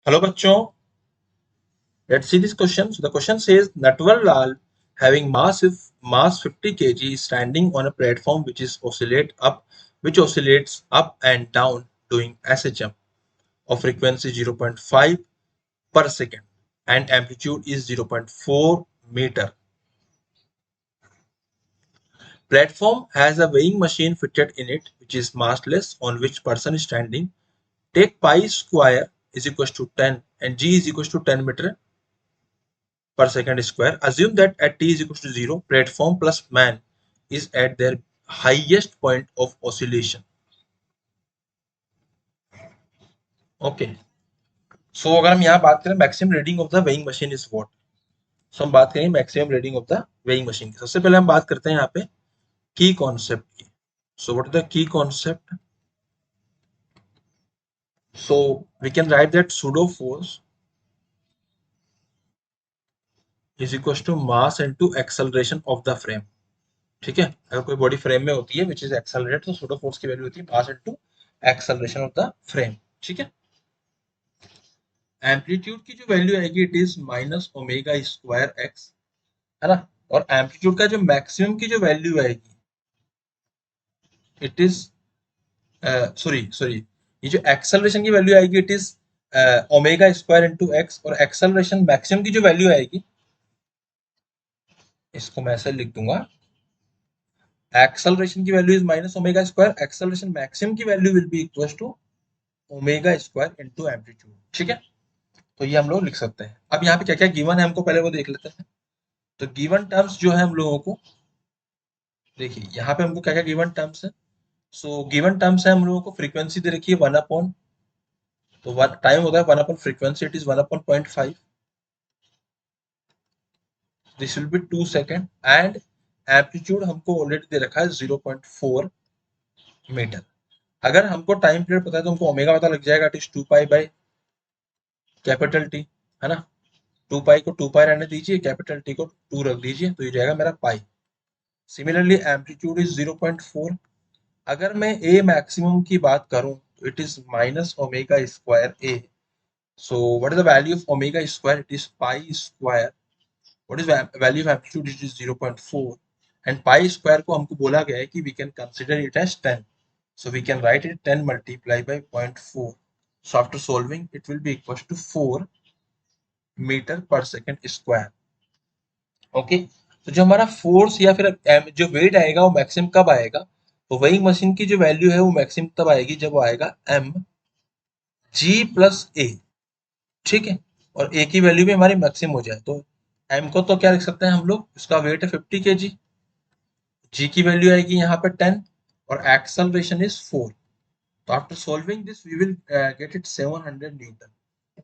Hello बच्चों, let's see this question. So the question says Natwar Lal having mass 50 kg is standing on a platform which oscillates up and down doing SHM of frequency 0.5 per second and amplitude is 0.4 meter. Platform has a weighing machine fitted in it which is massless on which person is standing. Take pi square is equals to 10 and g is equals to 10 meter per second square. Assume that at t is equals to 0, platform plus man is at their highest point of oscillation. Okay. सो अगर हम यहाँ बात करें maximum reading of the weighing machine is what, so हम बात करेंगे maximum reading of the weighing machine की। सबसे पहले हम बात करते हैं यहाँ पे की कॉन्सेप्ट की। So what is the key concept? So we can write that pseudo force is equal to mass into acceleration of the frame. ठीक है, अगर कोई बॉडी फ्रेम में होती है विच इज एक्सेलरेट तो सूडो फोर्स की वैल्यू होती है mass into acceleration of the frame. ठीक है, एम्पलीट्यूड की जो वैल्यू आएगी it is minus omega square X, है ना। और एम्पलीट्यूड का जो मैक्सिमम की जो वैल्यू आएगी इट इज सॉरी ये जो एक्सेलरेशन की वैल्यू आएगी it is omega square into x, और एक्सेलरेशन मैक्सिमम की जो वैल्यू आएगी इसको मैं ऐसे लिख दूंगा, एक्सेलरेशन की value is minus omega square, acceleration maximum की value will be equal to omega square into amplitude. ठीक है, तो ये हम लोग लिख सकते हैं। अब यहाँ पे क्या क्या गिवन है हमको पहले वो देख लेते हैं। तो गिवन टर्म्स जो है हम लोगों को देखिए यहाँ पे हमको क्या क्या गिवन टर्म्स है। सो गिवन टर्म्स है हम लोगों को फ्रीक्वेंसी दे रखी है 1 अपॉन, तो टाइम होता है 1 upon frequency it is 1 upon 0.5, this will be 2 second and amplitude हमको ऑलरेडी दे रखा है 0.4 मीटर। अगर हमको टाइम पीरियड पता है तो हमको ओमेगा पता लग जाएगा, it is 2 pi by capital T, है ना। 2 पाई को 2 पाई रहने दीजिए, कैपिटल टी को 2 रख दीजिए, तो ये जाएगा मेरा पाई। Similarly amplitude is 0.4। अगर मैं ए मैक्सिमम की बात करूं तो it is minus omega square A. So what is the value of omega square? It is pi square. What is value of amplitude? It is 0.4 and pi square को हमको बोला गया है कि we can consider it as 10, so we can write it 10 multiplied by 0.4. So after solving it will be equal to 4 meter per second square. Okay, तो जो हमारा force या फिर जो वेट आएगा वो मैक्सिमम कब आएगा? तो वेइंग मशीन की जो वैल्यू है वो मैक्सिमम तब आएगी जब वो आएगा एम जी प्लस ए। ठीक है, और ए की वैल्यू भी हमारी मैक्सिमम हो जाए तो एम को तो क्या लिख सकते हैं हम लोग, उसका वेट है 50 kg, जी की वैल्यू आएगी यहाँ पे 10 और एक्सेलरेशन इज 4। तो after solving this we will get it 700 newton,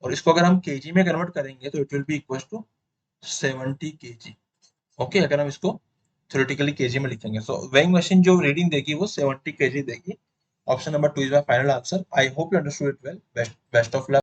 और इसको अगर हम केजी में कन्वर्ट करेंगे तो it will be equal to 70 KG. Okay, अगर हम इसको थ्योरेटिकली केजी में लिखेंगे सो वेइंग मशीन जो रीडिंग देगी वो 70 केजी देगी। Option number 2 is my final answer. I hope you understood it well. Best of luck.